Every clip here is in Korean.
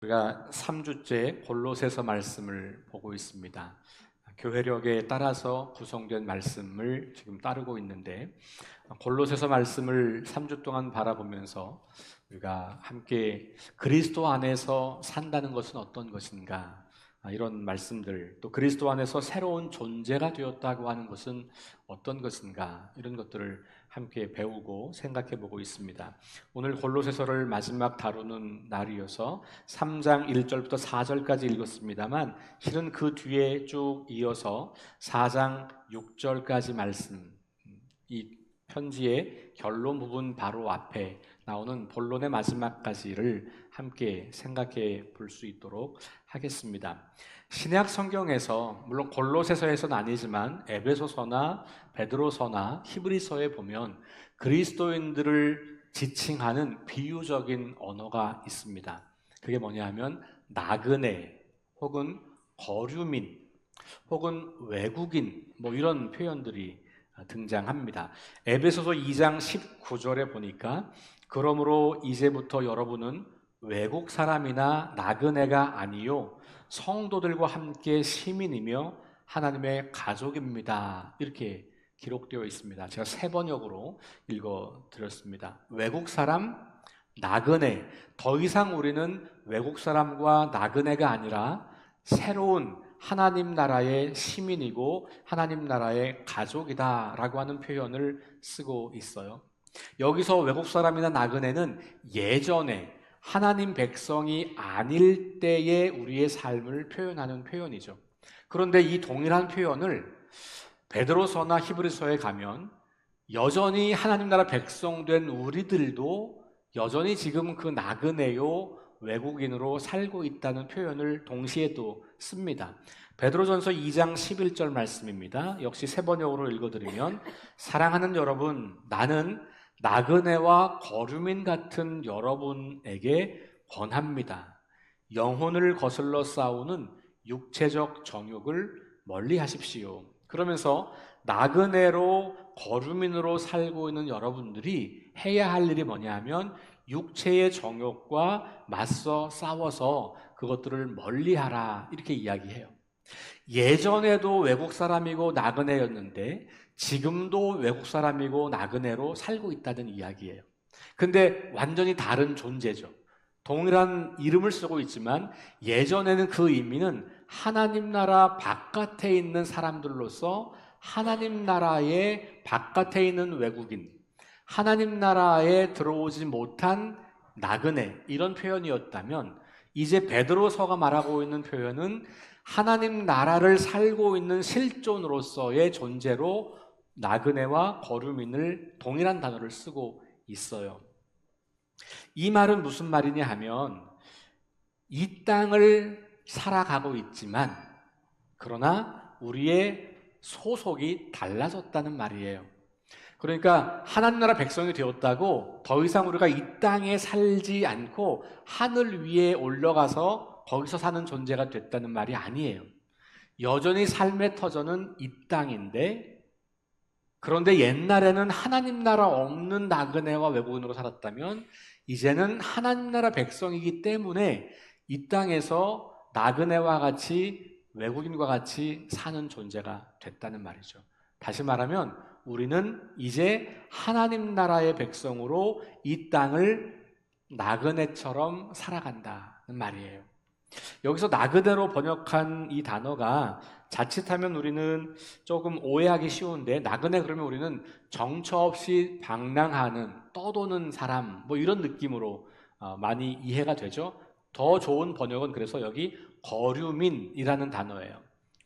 우리가 3주째 골로새서 말씀을 보고 있습니다. 교회력에 따라서 구성된 말씀을 지금 따르고 있는데, 골로새서 말씀을 3주 동안 바라보면서 우리가 함께 그리스도 안에서 산다는 것은 어떤 것인가, 이런 말씀들, 또 그리스도 안에서 새로운 존재가 되었다고 하는 것은 어떤 것인가, 이런 것들을 함께 배우고 생각해 보고 있습니다. 오늘 골로새서를 마지막 다루는 날이어서 3장 1절부터 4절까지 읽었습니다만, 실은 그 뒤에 쭉 이어서 4장 6절까지 말씀, 이 편지의 결론 부분 바로 앞에 나오는 본론의 마지막까지를 함께 생각해 볼 수 있도록 하겠습니다. 신약 성경에서 물론 골로새서에서는 아니지만 에베소서나 베드로서나 히브리서에 보면 그리스도인들을 지칭하는 비유적인 언어가 있습니다. 그게 뭐냐 하면 나그네 혹은 거류민 혹은 외국인 이런 표현들이 등장합니다. 에베소서 2장 19절에 보니까 그러므로 이제부터 여러분은 외국 사람이나 나그네가 아니요 성도들과 함께 시민이며 하나님의 가족입니다. 이렇게 기록되어 있습니다. 제가 세 번역으로 읽어드렸습니다. 외국 사람, 나그네. 더 이상 우리는 외국 사람과 나그네가 아니라 새로운 하나님 나라의 시민이고 하나님 나라의 가족이다라고 하는 표현을 쓰고 있어요. 여기서 외국 사람이나 나그네는 예전에 하나님 백성이 아닐 때의 우리의 삶을 표현하는 표현이죠. 그런데 이 동일한 표현을 베드로서나 히브리서에 가면 여전히 하나님 나라 백성 된 우리들도 여전히 지금 그 나그네요 외국인으로 살고 있다는 표현을 동시에 또 씁니다. 베드로전서 2장 11절 말씀입니다. 역시 세 번역으로 읽어드리면, 사랑하는 여러분, 나는 나그네와 거류민 같은 여러분에게 권합니다. 영혼을 거슬러 싸우는 육체적 정욕을 멀리 하십시오. 그러면서 나그네로 거류민으로 살고 있는 여러분들이 해야 할 일이 뭐냐 하면 육체의 정욕과 맞서 싸워서 그것들을 멀리하라, 이렇게 이야기해요. 예전에도 외국 사람이고 나그네였는데 지금도 외국 사람이고 나그네로 살고 있다는 이야기예요. 근데 완전히 다른 존재죠. 동일한 이름을 쓰고 있지만 예전에는 그 의미는 하나님 나라 바깥에 있는 사람들로서 하나님 나라의 바깥에 있는 외국인, 하나님 나라에 들어오지 못한 나그네, 이런 표현이었다면, 이제 베드로서가 말하고 있는 표현은 하나님 나라를 살고 있는 실존으로서의 존재로 나그네와 거류민을 동일한 단어를 쓰고 있어요. 이 말은 무슨 말이냐 하면, 이 땅을 살아가고 있지만 그러나 우리의 소속이 달라졌다는 말이에요. 그러니까 하나님 나라 백성이 되었다고 더 이상 우리가 이 땅에 살지 않고 하늘 위에 올라가서 거기서 사는 존재가 됐다는 말이 아니에요. 여전히 삶의 터전은 이 땅인데, 그런데 옛날에는 하나님 나라 없는 나그네와 외국인으로 살았다면 이제는 하나님 나라 백성이기 때문에 이 땅에서 나그네와 같이 외국인과 같이 사는 존재가 됐다는 말이죠. 다시 말하면 우리는 이제 하나님 나라의 백성으로 이 땅을 나그네처럼 살아간다는 말이에요. 여기서 나그네로 번역한 이 단어가 자칫하면 우리는 조금 오해하기 쉬운데, 나그네 그러면 우리는 정처 없이 방랑하는, 떠도는 사람, 이런 느낌으로 많이 이해가 되죠. 더 좋은 번역은 그래서 여기 거류민이라는 단어예요.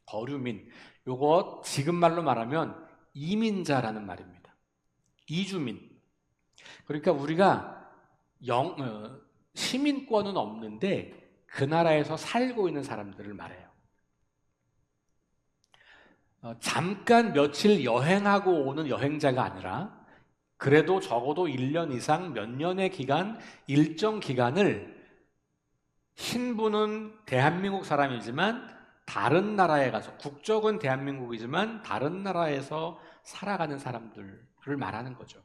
거류민. 요거 지금 말로 말하면 이민자라는 말입니다. 이주민. 그러니까 우리가 시민권은 없는데 그 나라에서 살고 있는 사람들을 말해요. 잠깐 며칠 여행하고 오는 여행자가 아니라 그래도 적어도 1년 이상 몇 년의 기간, 일정 기간을, 신분은 대한민국 사람이지만 다른 나라에 가서, 국적은 대한민국이지만 다른 나라에서 살아가는 사람들을 말하는 거죠.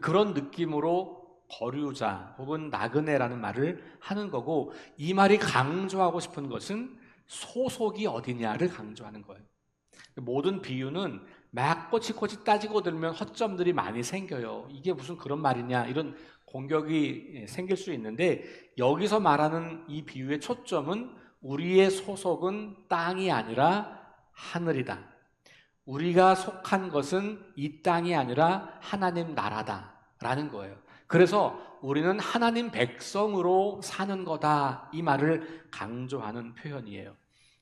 그런 느낌으로 거류자 혹은 나그네라는 말을 하는 거고, 이 말이 강조하고 싶은 것은 소속이 어디냐를 강조하는 거예요. 모든 비유는 막 꼬치꼬치 따지고 들면 허점들이 많이 생겨요. 이게 무슨 그런 말이냐, 이런 공격이 생길 수 있는데, 여기서 말하는 이 비유의 초점은 우리의 소속은 땅이 아니라 하늘이다. 우리가 속한 것은 이 땅이 아니라 하나님 나라다라는 거예요. 그래서 우리는 하나님 백성으로 사는 거다, 이 말을 강조하는 표현이에요.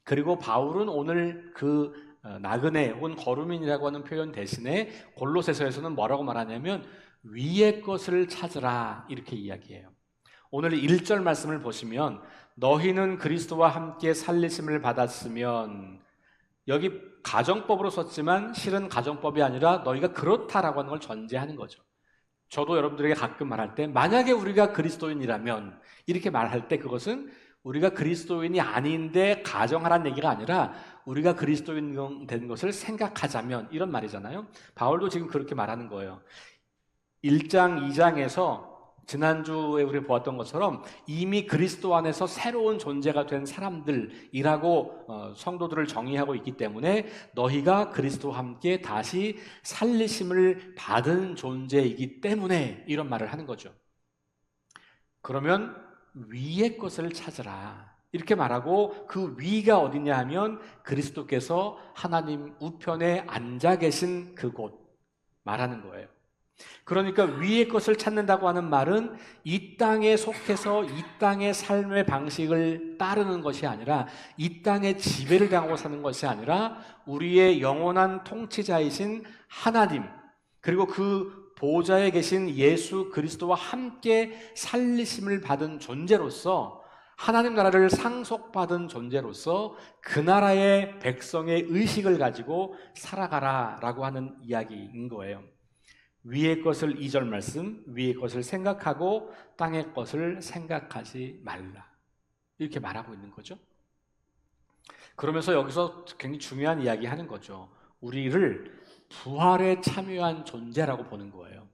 그리고 바울은 오늘 그 나그네 혹은 거루민이라고 하는 표현 대신에 골로새서에서는 뭐라고 말하냐면 위의 것을 찾으라, 이렇게 이야기해요. 오늘 1절 말씀을 보시면 너희는 그리스도와 함께 살리심을 받았으면, 여기 가정법으로 썼지만 실은 가정법이 아니라 너희가 그렇다라고 하는 걸 전제하는 거죠. 저도 여러분들에게 가끔 말할 때 만약에 우리가 그리스도인이라면, 이렇게 말할 때 그것은 우리가 그리스도인이 아닌데 가정하라는 얘기가 아니라 우리가 그리스도인 된 것을 생각하자면, 이런 말이잖아요. 바울도 지금 그렇게 말하는 거예요. 1장, 2장에서 지난주에 우리 보았던 것처럼 이미 그리스도 안에서 새로운 존재가 된 사람들이라고 성도들을 정의하고 있기 때문에 너희가 그리스도와 함께 다시 살리심을 받은 존재이기 때문에 이런 말을 하는 거죠. 그러면 위의 것을 찾으라, 이렇게 말하고, 그 위가 어디냐 하면 그리스도께서 하나님 우편에 앉아 계신 그곳 말하는 거예요. 그러니까 위의 것을 찾는다고 하는 말은 이 땅에 속해서 이 땅의 삶의 방식을 따르는 것이 아니라, 이 땅의 지배를 당하고 사는 것이 아니라 우리의 영원한 통치자이신 하나님, 그리고 그 보좌에 계신 예수 그리스도와 함께 살리심을 받은 존재로서, 하나님 나라를 상속받은 존재로서 그 나라의 백성의 의식을 가지고 살아가라라고 하는 이야기인 거예요. 위의 것을, 2절 말씀, 위의 것을 생각하고 땅의 것을 생각하지 말라, 이렇게 말하고 있는 거죠. 그러면서 여기서 굉장히 중요한 이야기 하는 거죠. 우리를 부활에 참여한 존재라고 보는 거예요.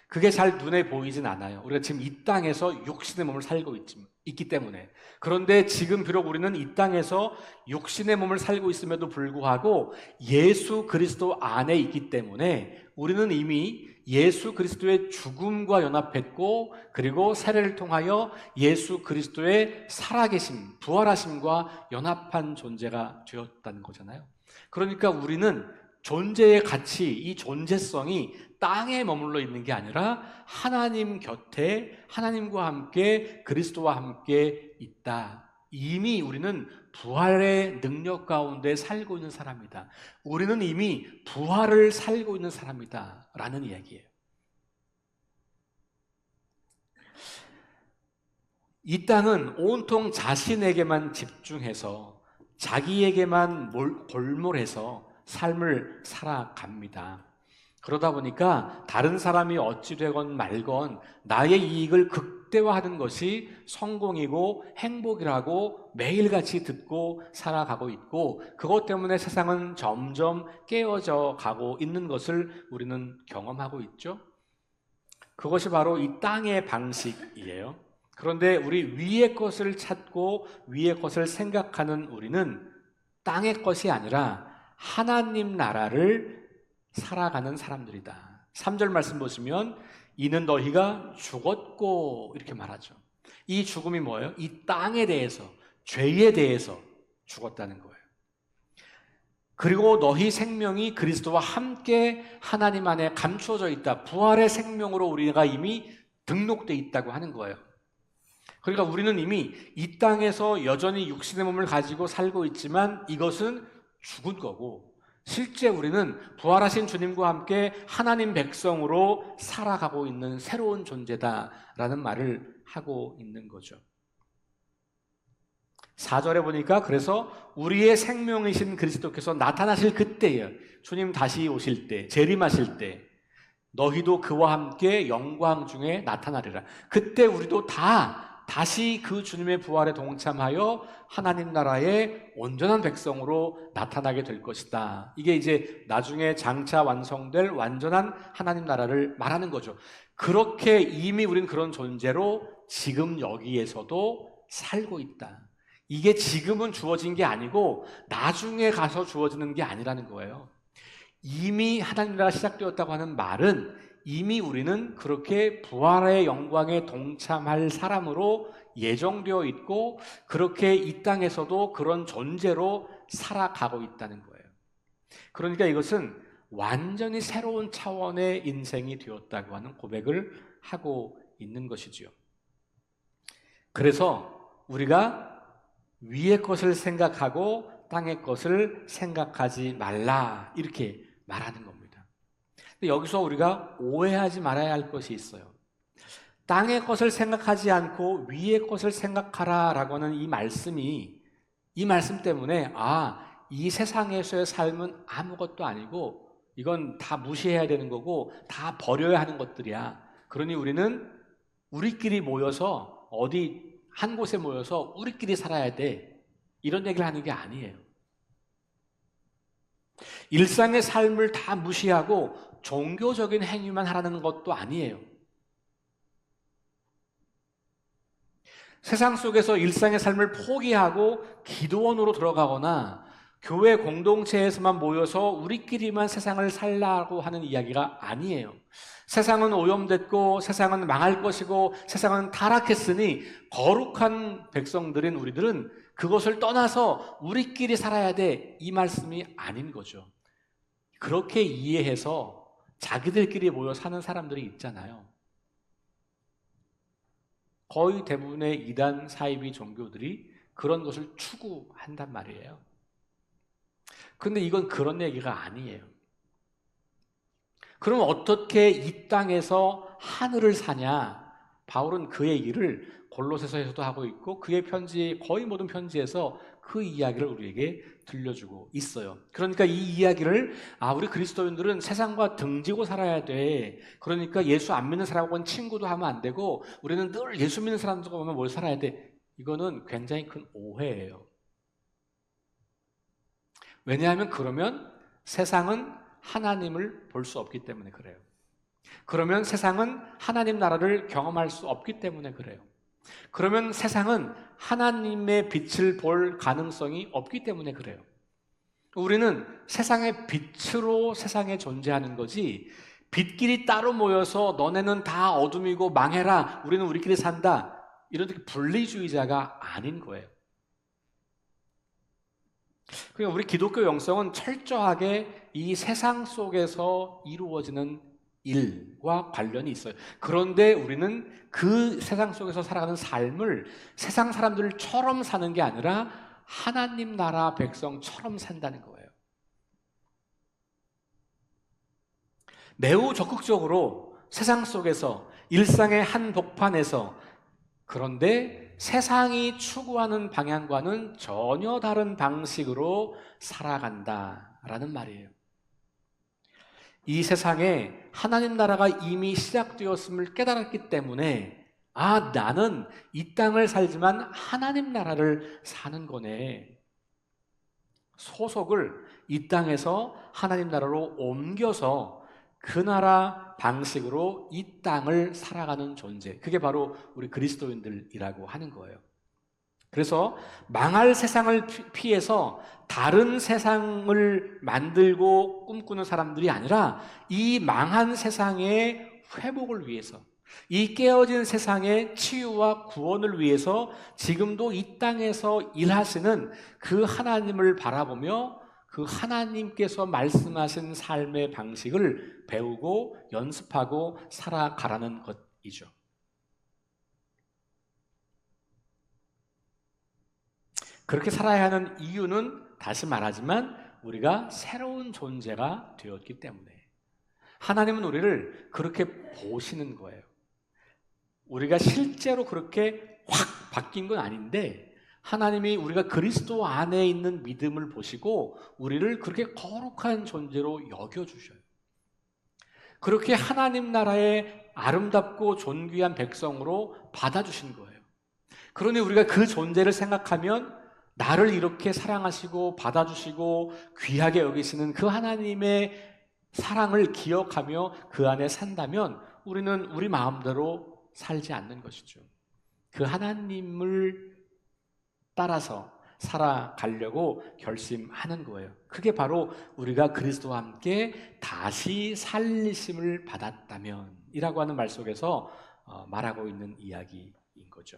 그게 잘 눈에 보이진 않아요. 우리가 지금 이 땅에서 육신의 몸을 살고 있기 때문에. 그런데 지금 비록 우리는 이 땅에서 육신의 몸을 살고 있음에도 불구하고 예수 그리스도 안에 있기 때문에 우리는 이미 예수 그리스도의 죽음과 연합했고, 그리고 세례를 통하여 예수 그리스도의 살아계심, 부활하심과 연합한 존재가 되었다는 거잖아요. 그러니까 우리는 존재의 가치, 이 존재성이 땅에 머물러 있는 게 아니라 하나님 곁에, 하나님과 함께, 그리스도와 함께 있다. 이미 우리는 부활의 능력 가운데 살고 있는 사람이다. 우리는 이미 부활을 살고 있는 사람이다 라는 이야기예요. 이 땅은 온통 자신에게만 집중해서 자기에게만 골몰해서 삶을 살아갑니다. 그러다 보니까 다른 사람이 어찌 되건 말건 나의 이익을 극대화하는 것이 성공이고 행복이라고 매일같이 듣고 살아가고 있고, 그것 때문에 세상은 점점 깨어져 가고 있는 것을 우리는 경험하고 있죠. 그것이 바로 이 땅의 방식이에요. 그런데 우리 위의 것을 찾고 위의 것을 생각하는 우리는 땅의 것이 아니라 하나님 나라를 살아가는 사람들이다. 3절 말씀 보시면 이는 너희가 죽었고, 이렇게 말하죠. 이 죽음이 뭐예요? 이 땅에 대해서, 죄에 대해서 죽었다는 거예요. 그리고 너희 생명이 그리스도와 함께 하나님 안에 감추어져 있다. 부활의 생명으로 우리가 이미 등록되어 있다고 하는 거예요. 그러니까 우리는 이미 이 땅에서 여전히 육신의 몸을 가지고 살고 있지만 이것은 죽은 거고, 실제 우리는 부활하신 주님과 함께 하나님 백성으로 살아가고 있는 새로운 존재다라는 말을 하고 있는 거죠. 4절에 보니까 그래서 우리의 생명이신 그리스도께서 나타나실 그때에, 주님 다시 오실 때, 재림하실 때 너희도 그와 함께 영광 중에 나타나리라. 그때 우리도 다 다시 그 주님의 부활에 동참하여 하나님 나라의 온전한 백성으로 나타나게 될 것이다. 이게 이제 나중에 장차 완성될 완전한 하나님 나라를 말하는 거죠. 그렇게 이미 우린 그런 존재로 지금 여기에서도 살고 있다. 이게 지금은 주어진 게 아니고 나중에 가서 주어지는 게 아니라는 거예요. 이미 하나님 나라가 시작되었다고 하는 말은 이미 우리는 그렇게 부활의 영광에 동참할 사람으로 예정되어 있고 그렇게 이 땅에서도 그런 존재로 살아가고 있다는 거예요. 그러니까 이것은 완전히 새로운 차원의 인생이 되었다고 하는 고백을 하고 있는 것이지요. 그래서 우리가 위의 것을 생각하고 땅의 것을 생각하지 말라 이렇게 말하는 겁니다. 근데 여기서 우리가 오해하지 말아야 할 것이 있어요. 땅의 것을 생각하지 않고 위의 것을 생각하라 라고 하는 이 말씀 때문에 이 세상에서의 삶은 아무것도 아니고 이건 다 무시해야 되는 거고 다 버려야 하는 것들이야. 그러니 우리는 우리끼리 모여서 어디 한 곳에 모여서 우리끼리 살아야 돼. 이런 얘기를 하는 게 아니에요. 일상의 삶을 다 무시하고 종교적인 행위만 하라는 것도 아니에요. 세상 속에서 일상의 삶을 포기하고 기도원으로 들어가거나 교회 공동체에서만 모여서 우리끼리만 세상을 살라고 하는 이야기가 아니에요. 세상은 오염됐고 세상은 망할 것이고 세상은 타락했으니 거룩한 백성들인 우리들은 그것을 떠나서 우리끼리 살아야 돼. 이 말씀이 아닌 거죠. 그렇게 이해해서 자기들끼리 모여 사는 사람들이 있잖아요. 거의 대부분의 이단 사이비 종교들이 그런 것을 추구한단 말이에요. 근데 이건 그런 얘기가 아니에요. 그럼 어떻게 이 땅에서 하늘을 사냐? 바울은 그 얘기를 골로새서에서도 하고 있고 그의 편지, 거의 모든 편지에서 그 이야기를 우리에게 들려주고 있어요. 그러니까 이 이야기를 우리 그리스도인들은 세상과 등지고 살아야 돼. 그러니까 예수 안 믿는 사람하고는 친구도 하면 안 되고 우리는 늘 예수 믿는 사람들과 보면 뭘 살아야 돼. 이거는 굉장히 큰 오해예요. 왜냐하면 그러면 세상은 하나님을 볼 수 없기 때문에 그래요. 그러면 세상은 하나님 나라를 경험할 수 없기 때문에 그래요. 그러면 세상은 하나님의 빛을 볼 가능성이 없기 때문에 그래요. 우리는 세상의 빛으로 세상에 존재하는 거지 빛끼리 따로 모여서 너네는 다 어둠이고 망해라 우리는 우리끼리 산다 이런 분리주의자가 아닌 거예요. 그러니까 우리 기독교 영성은 철저하게 이 세상 속에서 이루어지는 일과 관련이 있어요. 그런데 우리는 그 세상 속에서 살아가는 삶을 세상 사람들처럼 사는 게 아니라 하나님 나라 백성처럼 산다는 거예요. 매우 적극적으로 세상 속에서 일상의 한복판에서 그런데 세상이 추구하는 방향과는 전혀 다른 방식으로 살아간다라는 말이에요. 이 세상에 하나님 나라가 이미 시작되었음을 깨달았기 때문에 나는 이 땅을 살지만 하나님 나라를 사는 거네. 소속을 이 땅에서 하나님 나라로 옮겨서 그 나라 방식으로 이 땅을 살아가는 존재. 그게 바로 우리 그리스도인들이라고 하는 거예요. 그래서 망할 세상을 피해서 다른 세상을 만들고 꿈꾸는 사람들이 아니라 이 망한 세상의 회복을 위해서 이 깨어진 세상의 치유와 구원을 위해서 지금도 이 땅에서 일하시는 그 하나님을 바라보며 그 하나님께서 말씀하신 삶의 방식을 배우고 연습하고 살아가라는 것이죠. 그렇게 살아야 하는 이유는 다시 말하지만 우리가 새로운 존재가 되었기 때문에 하나님은 우리를 그렇게 보시는 거예요. 우리가 실제로 그렇게 확 바뀐 건 아닌데 하나님이 우리가 그리스도 안에 있는 믿음을 보시고 우리를 그렇게 거룩한 존재로 여겨주셔요. 그렇게 하나님 나라의 아름답고 존귀한 백성으로 받아주신 거예요. 그러니 우리가 그 존재를 생각하면 나를 이렇게 사랑하시고 받아주시고 귀하게 여기시는 그 하나님의 사랑을 기억하며 그 안에 산다면 우리는 우리 마음대로 살지 않는 것이죠. 그 하나님을 따라서 살아가려고 결심하는 거예요. 그게 바로 우리가 그리스도와 함께 다시 살리심을 받았다면 이라고 하는 말 속에서 말하고 있는 이야기인 거죠.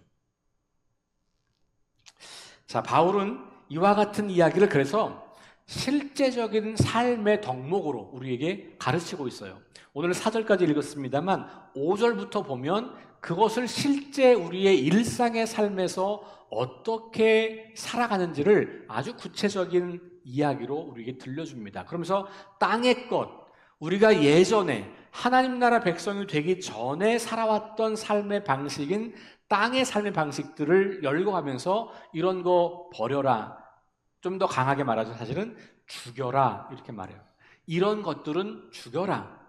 자, 바울은 이와 같은 이야기를 그래서 실제적인 삶의 덕목으로 우리에게 가르치고 있어요. 오늘 4절까지 읽었습니다만 5절부터 보면 그것을 실제 우리의 일상의 삶에서 어떻게 살아가는지를 아주 구체적인 이야기로 우리에게 들려줍니다. 그러면서 땅의 것, 우리가 예전에 하나님 나라 백성이 되기 전에 살아왔던 삶의 방식인 땅의 삶의 방식들을 열거하면서 이런 거 버려라. 좀 더 강하게 말하죠. 사실은 죽여라. 이렇게 말해요. 이런 것들은 죽여라.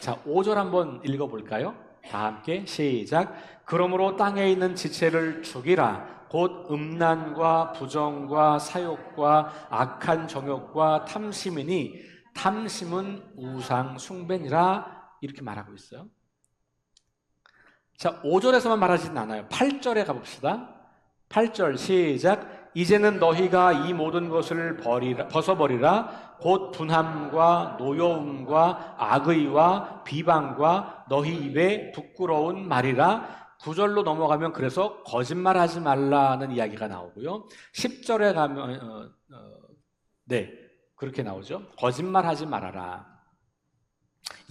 자, 5절 한번 읽어볼까요? 다 함께 시작. 그러므로 땅에 있는 지체를 죽이라. 곧 음란과 부정과 사욕과 악한 정욕과 탐심이니 탐심은 우상 숭배니라. 이렇게 말하고 있어요. 자, 5절에서만 말하지는 않아요. 8절에 가봅시다. 8절 시작. 이제는 너희가 이 모든 것을 벗어버리라. 곧 분함과 노여움과 악의와 비방과 너희 입에 부끄러운 말이라. 9절로 넘어가면 그래서 거짓말하지 말라는 이야기가 나오고요. 10절에 가면 네, 그렇게 나오죠. 거짓말하지 말아라.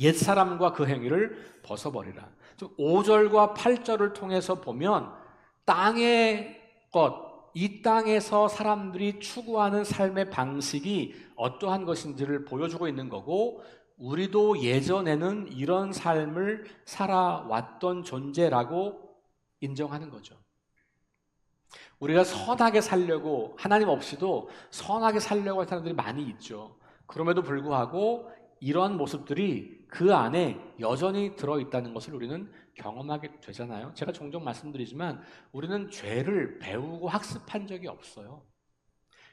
옛사람과 그 행위를 벗어버리라. 5절과 8절을 통해서 보면 땅의 것, 이 땅에서 사람들이 추구하는 삶의 방식이 어떠한 것인지를 보여주고 있는 거고, 우리도 예전에는 이런 삶을 살아왔던 존재라고 인정하는 거죠. 우리가 선하게 살려고, 하나님 없이도 선하게 살려고 하는 사람들이 많이 있죠. 그럼에도 불구하고 이런 모습들이 그 안에 여전히 들어있다는 것을 우리는 경험하게 되잖아요. 제가 종종 말씀드리지만 우리는 죄를 배우고 학습한 적이 없어요.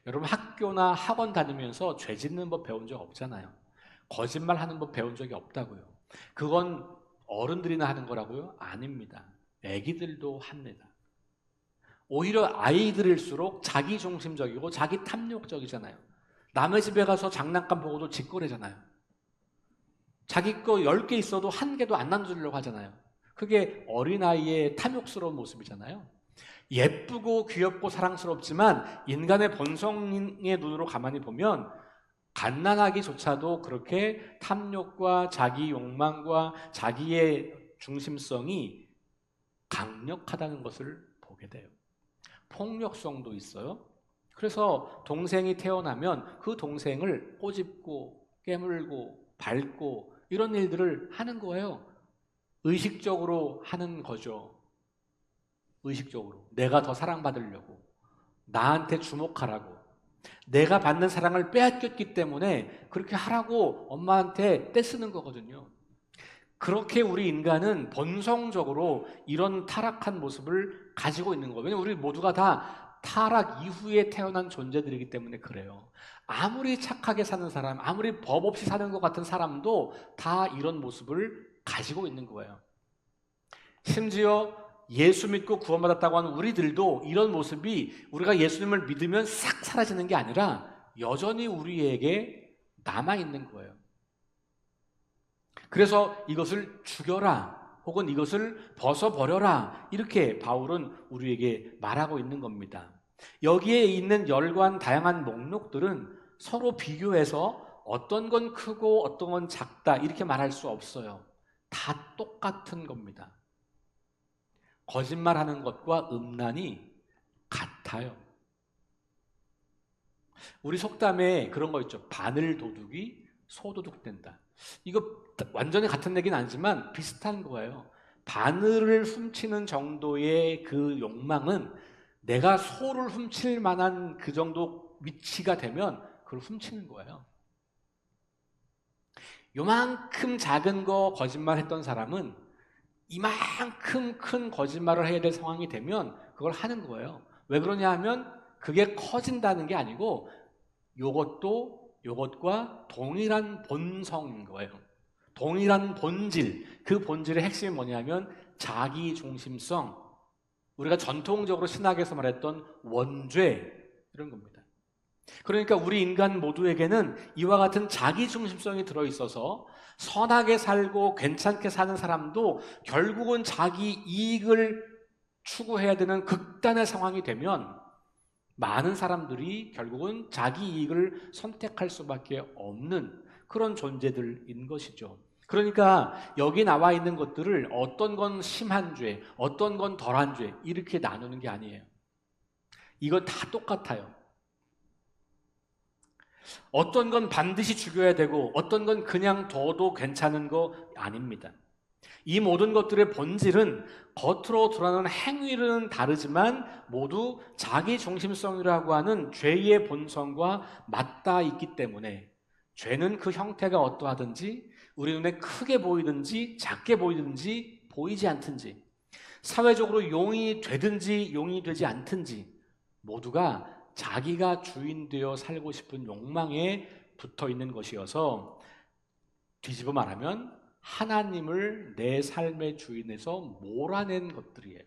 여러분 학교나 학원 다니면서 죄 짓는 법 배운 적 없잖아요. 거짓말하는 법 배운 적이 없다고요. 그건 어른들이나 하는 거라고요? 아닙니다. 애기들도 합니다. 오히려 아이들일수록 자기중심적이고 자기 탐욕적이잖아요. 남의 집에 가서 장난감 보고도 짓거리잖아요. 자기 거 10개 있어도 한 개도 안 나눠주려고 하잖아요. 그게 어린아이의 탐욕스러운 모습이잖아요. 예쁘고 귀엽고 사랑스럽지만 인간의 본성의 눈으로 가만히 보면 갓난아기조차도 그렇게 탐욕과 자기 욕망과 자기의 중심성이 강력하다는 것을 보게 돼요. 폭력성도 있어요. 그래서 동생이 태어나면 그 동생을 꼬집고 깨물고 밟고 이런 일들을 하는 거예요. 의식적으로 하는 거죠. 의식적으로. 내가 더 사랑받으려고. 나한테 주목하라고. 내가 받는 사랑을 빼앗겼기 때문에 그렇게 하라고 엄마한테 떼쓰는 거거든요. 그렇게 우리 인간은 본성적으로 이런 타락한 모습을 가지고 있는 거예요. 왜냐하면 우리 모두가 다 타락 이후에 태어난 존재들이기 때문에 그래요. 아무리 착하게 사는 사람, 아무리 법 없이 사는 것 같은 사람도 다 이런 모습을 가지고 있는 거예요. 심지어 예수 믿고 구원받았다고 하는 우리들도 이런 모습이 우리가 예수님을 믿으면 싹 사라지는 게 아니라 여전히 우리에게 남아있는 거예요. 그래서 이것을 죽여라 혹은 이것을 벗어버려라 이렇게 바울은 우리에게 말하고 있는 겁니다. 여기에 있는 열관 다양한 목록들은 서로 비교해서 어떤 건 크고 어떤 건 작다 이렇게 말할 수 없어요. 다 똑같은 겁니다. 거짓말하는 것과 음란이 같아요. 우리 속담에 그런 거 있죠. 바늘 도둑이 소도둑 된다. 이거 완전히 같은 얘기는 아니지만 비슷한 거예요. 바늘을 훔치는 정도의 그 욕망은 내가 소를 훔칠 만한 그 정도 위치가 되면 그걸 훔치는 거예요. 요만큼 작은 거 거짓말했던 사람은 이만큼 큰 거짓말을 해야 될 상황이 되면 그걸 하는 거예요. 왜 그러냐 하면 그게 커진다는 게 아니고 요것도 요것과 동일한 본성인 거예요. 동일한 본질, 그 본질의 핵심이 뭐냐면 자기중심성, 우리가 전통적으로 신학에서 말했던 원죄, 이런 겁니다. 그러니까 우리 인간 모두에게는 이와 같은 자기중심성이 들어있어서 선하게 살고 괜찮게 사는 사람도 결국은 자기 이익을 추구해야 되는 극단의 상황이 되면 많은 사람들이 결국은 자기 이익을 선택할 수밖에 없는 그런 존재들인 것이죠. 그러니까 여기 나와 있는 것들을 어떤 건 심한 죄, 어떤 건 덜한 죄 이렇게 나누는 게 아니에요. 이거 다 똑같아요. 어떤 건 반드시 죽여야 되고 어떤 건 그냥 둬도 괜찮은 거 아닙니다. 이 모든 것들의 본질은 겉으로 드러나는 행위는 다르지만 모두 자기중심성이라고 하는 죄의 본성과 맞닿아 있기 때문에 죄는 그 형태가 어떠하든지 우리 눈에 크게 보이든지 작게 보이든지 보이지 않든지 사회적으로 용인이 되든지 용인이 되지 않든지 모두가 자기가 주인 되어 살고 싶은 욕망에 붙어 있는 것이어서 뒤집어 말하면 하나님을 내 삶의 주인에서 몰아낸 것들이에요.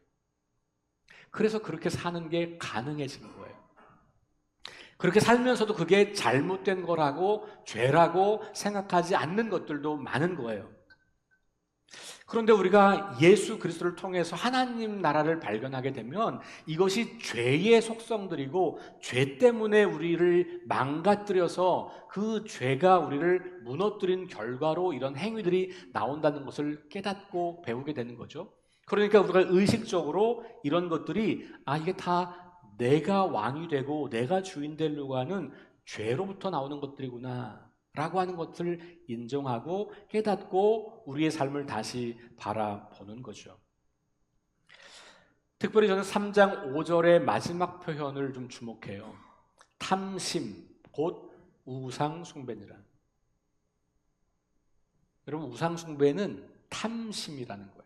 그래서 그렇게 사는 게 가능해진 거예요. 그렇게 살면서도 그게 잘못된 거라고 죄라고 생각하지 않는 것들도 많은 거예요. 그런데 우리가 예수 그리스도를 통해서 하나님 나라를 발견하게 되면 이것이 죄의 속성들이고 죄 때문에 우리를 망가뜨려서 그 죄가 우리를 무너뜨린 결과로 이런 행위들이 나온다는 것을 깨닫고 배우게 되는 거죠. 그러니까 우리가 의식적으로 이런 것들이 이게 다 내가 왕이 되고 내가 주인 되려고 하는 죄로부터 나오는 것들이구나 라고 하는 것을 인정하고 깨닫고 우리의 삶을 다시 바라보는 거죠. 특별히 저는 3장 5절의 마지막 표현을 좀 주목해요. 탐심, 곧 우상숭배니라. 여러분, 우상숭배는 탐심이라는 거예요.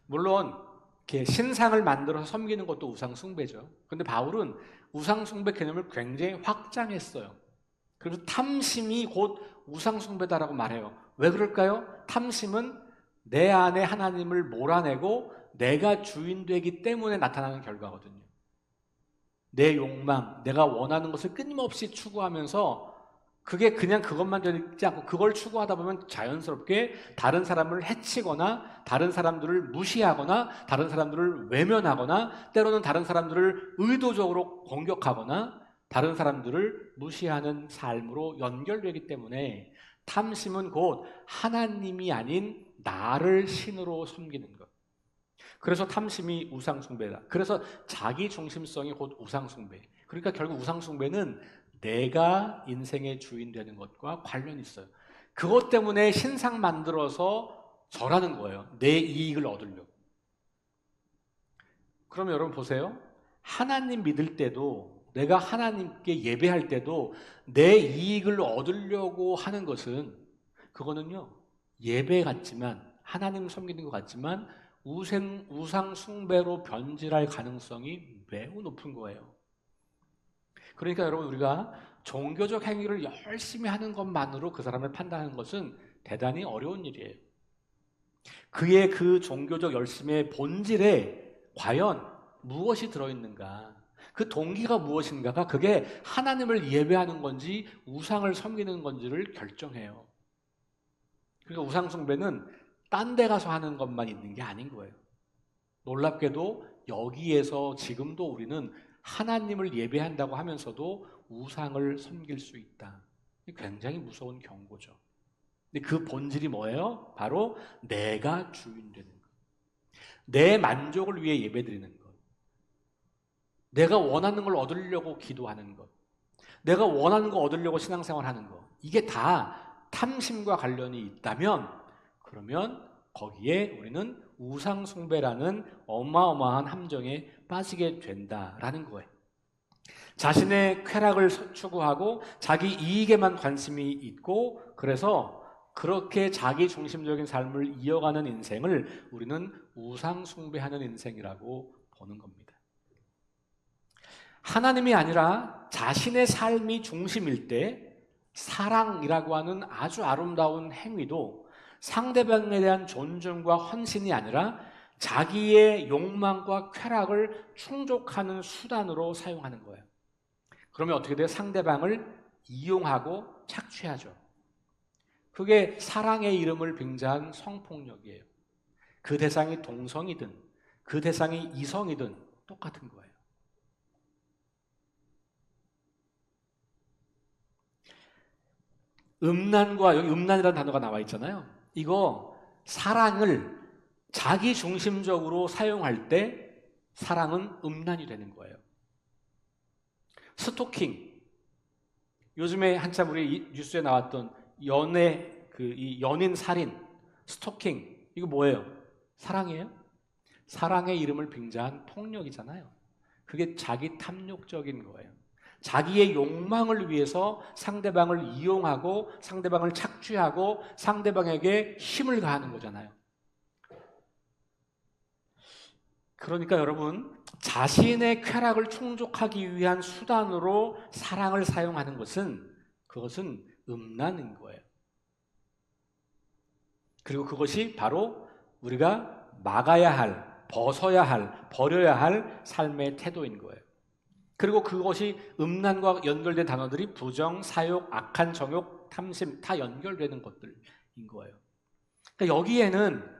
물론 이렇게 신상을 만들어서 섬기는 것도 우상숭배죠. 그런데 바울은 우상숭배 개념을 굉장히 확장했어요. 그래서 탐심이 곧 우상숭배다라고 말해요. 왜 그럴까요? 탐심은 내 안에 하나님을 몰아내고 내가 주인 되기 때문에 나타나는 결과거든요. 내 욕망, 내가 원하는 것을 끊임없이 추구하면서 그게 그냥 그것만 되지 않고 그걸 추구하다 보면 자연스럽게 다른 사람을 해치거나 다른 사람들을 무시하거나 다른 사람들을 외면하거나 때로는 다른 사람들을 의도적으로 공격하거나 다른 사람들을 무시하는 삶으로 연결되기 때문에 탐심은 곧 하나님이 아닌 나를 신으로 섬기는 것. 그래서 탐심이 우상숭배다. 그래서 자기중심성이 곧 우상숭배. 그러니까 결국 우상숭배는 내가 인생의 주인 되는 것과 관련이 있어요. 그것 때문에 신상 만들어서 절하는 거예요. 내 이익을 얻으려고. 그럼 여러분 보세요. 하나님 믿을 때도 내가 하나님께 예배할 때도 내 이익을 얻으려고 하는 것은 그거는요. 예배 같지만 하나님 섬기는 것 같지만 우상 숭배로 변질할 가능성이 매우 높은 거예요. 그러니까 여러분 우리가 종교적 행위를 열심히 하는 것만으로 그 사람을 판단하는 것은 대단히 어려운 일이에요. 그의 그 종교적 열심의 본질에 과연 무엇이 들어있는가? 그 동기가 무엇인가가 그게 하나님을 예배하는 건지 우상을 섬기는 건지를 결정해요. 그러니까 우상 숭배는 딴 데 가서 하는 것만 있는 게 아닌 거예요. 놀랍게도 여기에서 지금도 우리는 하나님을 예배한다고 하면서도 우상을 섬길 수 있다. 굉장히 무서운 경고죠. 근데 그 본질이 뭐예요? 바로 내가 주인 되는 것. 내 만족을 위해 예배드리는 것. 내가 원하는 걸 얻으려고 기도하는 것. 내가 원하는 거 얻으려고 신앙생활 하는 것. 이게 다 탐심과 관련이 있다면 그러면 거기에 우리는 우상숭배라는 어마어마한 함정에 빠지게 된다라는 거예요. 자신의 쾌락을 추구하고 자기 이익에만 관심이 있고 그래서 그렇게 자기 중심적인 삶을 이어가는 인생을 우리는 우상 숭배하는 인생이라고 보는 겁니다. 하나님이 아니라 자신의 삶이 중심일 때 사랑이라고 하는 아주 아름다운 행위도 상대방에 대한 존중과 헌신이 아니라 자기의 욕망과 쾌락을 충족하는 수단으로 사용하는 거예요. 그러면 어떻게 돼요? 상대방을 이용하고 착취하죠. 그게 사랑의 이름을 빙자한 성폭력이에요. 그 대상이 동성이든 그 대상이 이성이든 똑같은 거예요. 음란과, 여기 음란이라는 단어가 나와 있잖아요. 이거 사랑을 자기 중심적으로 사용할 때 사랑은 음란이 되는 거예요. 스토킹, 요즘에 한참 우리 뉴스에 나왔던 이 연인 살인, 스토킹, 이거 뭐예요? 사랑이에요? 사랑의 이름을 빙자한 폭력이잖아요. 그게 자기 탐욕적인 거예요. 자기의 욕망을 위해서 상대방을 이용하고 상대방을 착취하고 상대방에게 힘을 가하는 거잖아요. 그러니까 여러분, 자신의 쾌락을 충족하기 위한 수단으로 사랑을 사용하는 그것은 음란인 거예요. 그리고 그것이 바로 우리가 막아야 할, 벗어야 할, 버려야 할 삶의 태도인 거예요. 그리고 그것이 음란과 연결된 단어들이 부정, 사욕, 악한 정욕, 탐심 다 연결되는 것들인 거예요. 그러니까 여기에는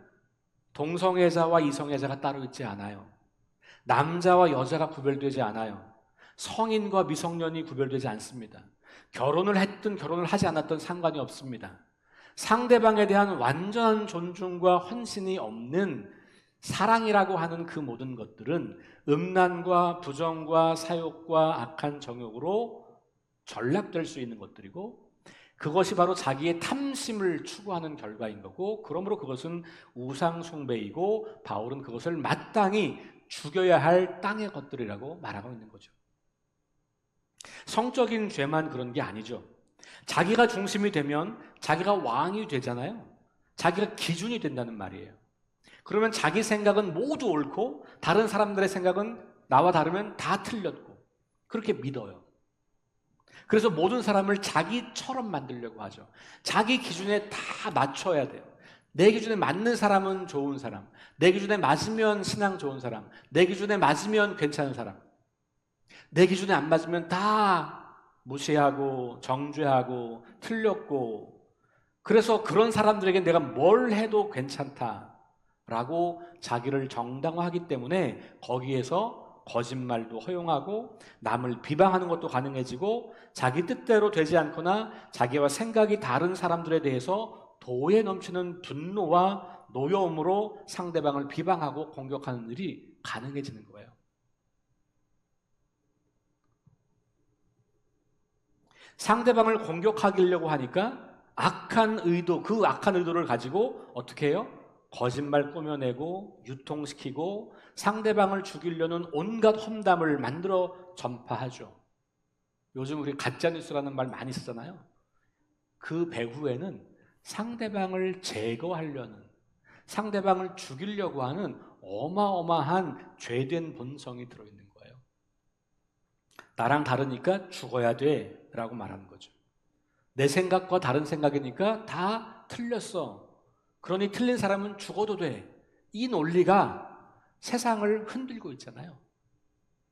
동성애자와 이성애자가 따로 있지 않아요. 남자와 여자가 구별되지 않아요. 성인과 미성년이 구별되지 않습니다. 결혼을 했든 결혼을 하지 않았든 상관이 없습니다. 상대방에 대한 완전한 존중과 헌신이 없는 사랑이라고 하는 그 모든 것들은 음란과 부정과 사욕과 악한 정욕으로 전락될 수 있는 것들이고, 그것이 바로 자기의 탐심을 추구하는 결과인 거고, 그러므로 그것은 우상 숭배이고 바울은 그것을 마땅히 죽여야 할 땅의 것들이라고 말하고 있는 거죠. 성적인 죄만 그런 게 아니죠. 자기가 중심이 되면 자기가 왕이 되잖아요. 자기가 기준이 된다는 말이에요. 그러면 자기 생각은 모두 옳고 다른 사람들의 생각은 나와 다르면 다 틀렸고 그렇게 믿어요. 그래서 모든 사람을 자기처럼 만들려고 하죠. 자기 기준에 다 맞춰야 돼요. 내 기준에 맞는 사람은 좋은 사람, 내 기준에 맞으면 신앙 좋은 사람, 내 기준에 맞으면 괜찮은 사람, 내 기준에 안 맞으면 다 무시하고 정죄하고 틀렸고, 그래서 그런 사람들에게 내가 뭘 해도 괜찮다라고 자기를 정당화하기 때문에 거기에서 거짓말도 허용하고 남을 비방하는 것도 가능해지고 자기 뜻대로 되지 않거나 자기와 생각이 다른 사람들에 대해서 도에 넘치는 분노와 노여움으로 상대방을 비방하고 공격하는 일이 가능해지는 거예요. 상대방을 공격하려고 하니까 그 악한 의도를 가지고 어떻게 해요? 거짓말 꾸며내고 유통시키고 상대방을 죽이려는 온갖 험담을 만들어 전파하죠. 요즘 우리 가짜뉴스라는 말 많이 쓰잖아요. 그 배후에는 상대방을 제거하려는, 상대방을 죽이려고 하는 어마어마한 죄된 본성이 들어있는 거예요. 나랑 다르니까 죽어야 돼 라고 말하는 거죠. 내 생각과 다른 생각이니까 다 틀렸어. 그러니 틀린 사람은 죽어도 돼. 이 논리가 세상을 흔들고 있잖아요.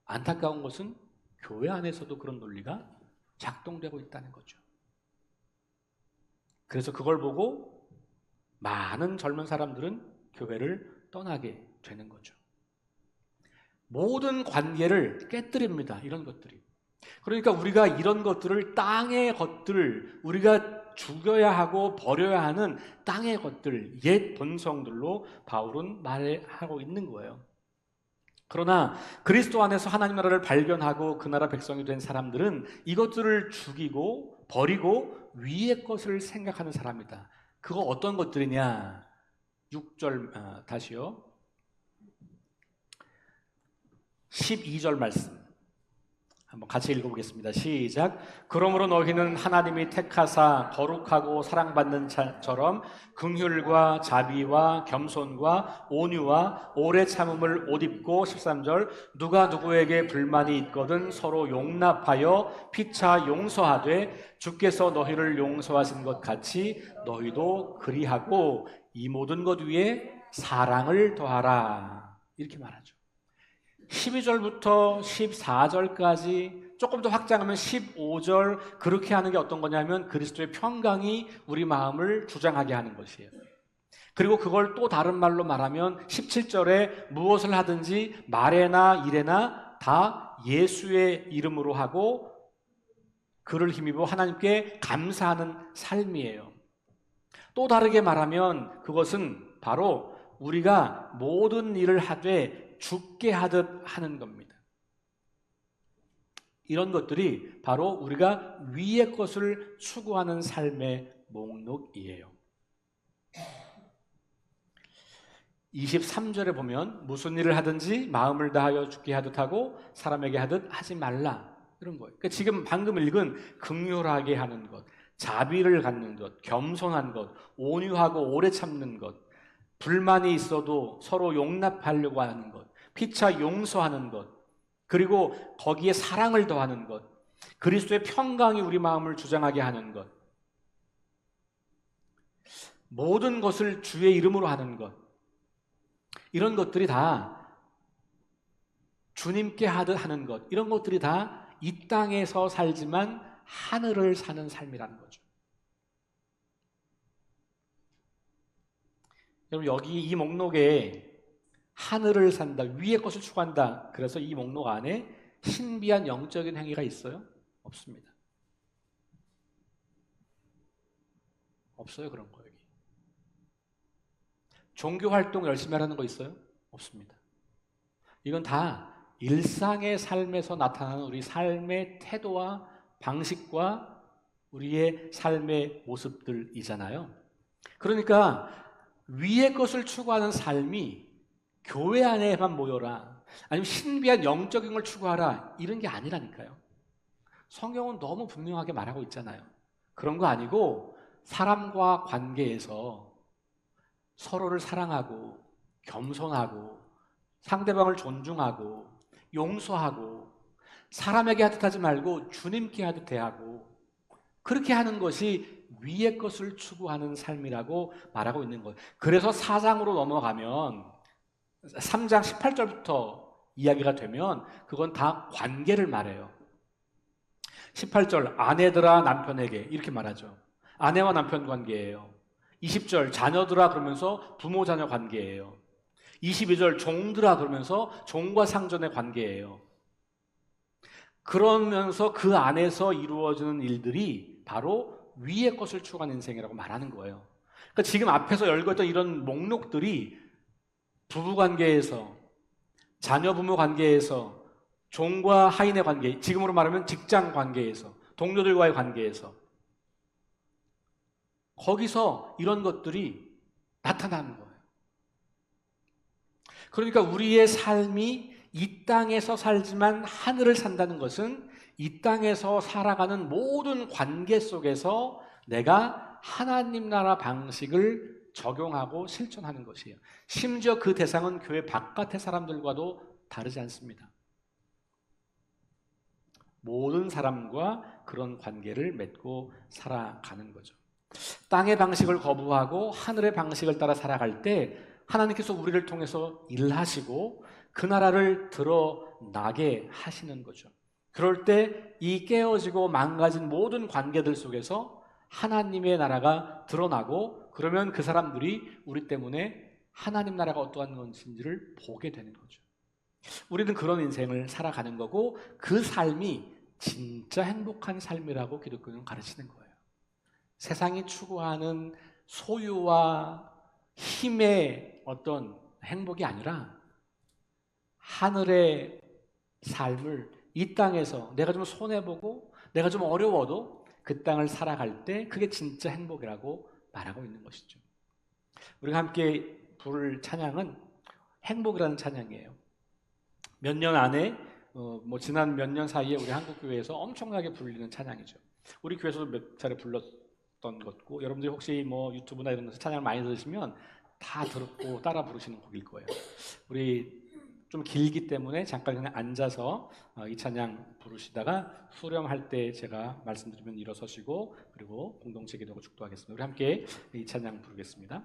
안타까운 것은 교회 안에서도 그런 논리가 작동되고 있다는 거죠. 그래서 그걸 보고 많은 젊은 사람들은 교회를 떠나게 되는 거죠. 모든 관계를 깨뜨립니다. 이런 것들이. 그러니까 우리가 이런 것들을 땅의 것들, 우리가 죽여야 하고 버려야 하는 땅의 것들, 옛 본성들로 바울은 말하고 있는 거예요. 그러나 그리스도 안에서 하나님 나라를 발견하고 그 나라 백성이 된 사람들은 이것들을 죽이고 버리고 위의 것을 생각하는 사람이다. 그거 어떤 것들이냐? 6절 다시요. 12절 말씀 한번 같이 읽어보겠습니다. 시작. 그러므로 너희는 하나님이 택하사 거룩하고 사랑받는 자처럼 긍휼과 자비와 겸손과 온유와 오래 참음을 옷 입고 13절 누가 누구에게 불만이 있거든 서로 용납하여 피차 용서하되 주께서 너희를 용서하신 것 같이 너희도 그리하고 이 모든 것 위에 사랑을 더하라. 이렇게 말하죠. 12절부터 14절까지 조금 더 확장하면 15절 그렇게 하는 게 어떤 거냐면 그리스도의 평강이 우리 마음을 주장하게 하는 것이에요. 그리고 그걸 또 다른 말로 말하면 17절에 무엇을 하든지 말에나 일에나 다 예수의 이름으로 하고 그를 힘입어 하나님께 감사하는 삶이에요. 또 다르게 말하면 그것은 바로 우리가 모든 일을 하되 죽게 하듯 하는 겁니다. 이런 것들이 바로 우리가 위의 것을 추구하는 삶의 목록이에요. 23절에 보면 무슨 일을 하든지 마음을 다하여 죽게 하듯 하고 사람에게 하듯 하지 말라. 이런 거예요. 그러니까 지금 방금 읽은 긍휼하게 하는 것, 자비를 갖는 것, 겸손한 것, 온유하고 오래 참는 것, 불만이 있어도 서로 용납하려고 하는 것, 피차 용서하는 것, 그리고 거기에 사랑을 더하는 것, 그리스도의 평강이 우리 마음을 주장하게 하는 것, 모든 것을 주의 이름으로 하는 것, 이런 것들이 다 주님께 하듯 하는 것, 이런 것들이 다 이 땅에서 살지만 하늘을 사는 삶이라는 거죠. 여러분, 여기 이 목록에 하늘을 산다, 위의 것을 추구한다. 그래서 이 목록 안에 신비한 영적인 행위가 있어요? 없습니다. 없어요, 그런 거 여기. 종교 활동 열심히 하라는 거 있어요? 없습니다. 이건 다 일상의 삶에서 나타나는 우리 삶의 태도와 방식과 우리의 삶의 모습들이잖아요. 그러니까 위의 것을 추구하는 삶이 교회 안에만 모여라, 아니면 신비한 영적인 걸 추구하라, 이런 게 아니라니까요. 성경은 너무 분명하게 말하고 있잖아요. 그런 거 아니고 사람과 관계에서 서로를 사랑하고 겸손하고 상대방을 존중하고 용서하고 사람에게 하듯 하지 말고 주님께 하듯 대하고 그렇게 하는 것이 위의 것을 추구하는 삶이라고 말하고 있는 거예요. 그래서 4장으로 넘어가면 3장 18절부터 이야기가 되면 그건 다 관계를 말해요. 18절 아내들아 남편에게 이렇게 말하죠. 아내와 남편 관계예요. 20절 자녀들아 그러면서 부모 자녀 관계예요. 22절 종들아 그러면서 종과 상전의 관계예요. 그러면서 그 안에서 이루어지는 일들이 바로 위의 것을 추구하는 인생이라고 말하는 거예요. 그러니까 지금 앞에서 열거했던 이런 목록들이 부부관계에서, 자녀 부모 관계에서, 종과 하인의 관계, 지금으로 말하면 직장 관계에서, 동료들과의 관계에서, 거기서 이런 것들이 나타나는 거예요. 그러니까 우리의 삶이 이 땅에서 살지만 하늘을 산다는 것은 이 땅에서 살아가는 모든 관계 속에서 내가 하나님 나라 방식을 적용하고 실천하는 것이에요. 심지어 그 대상은 교회 바깥의 사람들과도 다르지 않습니다. 모든 사람과 그런 관계를 맺고 살아가는 거죠. 땅의 방식을 거부하고 하늘의 방식을 따라 살아갈 때 하나님께서 우리를 통해서 일하시고 그 나라를 드러나게 하시는 거죠. 그럴 때 이 깨어지고 망가진 모든 관계들 속에서 하나님의 나라가 드러나고 그러면 그 사람들이 우리 때문에 하나님 나라가 어떠한 것인지를 보게 되는 거죠. 우리는 그런 인생을 살아가는 거고 그 삶이 진짜 행복한 삶이라고 기독교는 가르치는 거예요. 세상이 추구하는 소유와 힘의 어떤 행복이 아니라 하늘의 삶을 이 땅에서 내가 좀 손해보고 내가 좀 어려워도 그 땅을 살아갈 때 그게 진짜 행복이라고 말하고 있는 것이죠. 우리가 함께 부를 찬양은 행복이라는 찬양이에요. 몇 년 안에 뭐 지난 몇 년 사이에 우리 한국 교회에서 엄청나게 불리는 찬양이죠. 우리 교회에서도 몇 차례 불렀던 것고, 여러분들이 혹시 뭐 유튜브나 이런 데서 찬양을 많이 들으시면 다 듣고 따라 부르시는 곡일 거예요. 우리 좀 길기 때문에 잠깐 그냥 앉아서 이 찬양 부르시다가 수렴할 때 제가 말씀드리면 일어서시고, 그리고 공동체 기도하고 축도하겠습니다. 우리 함께 이 찬양 부르겠습니다.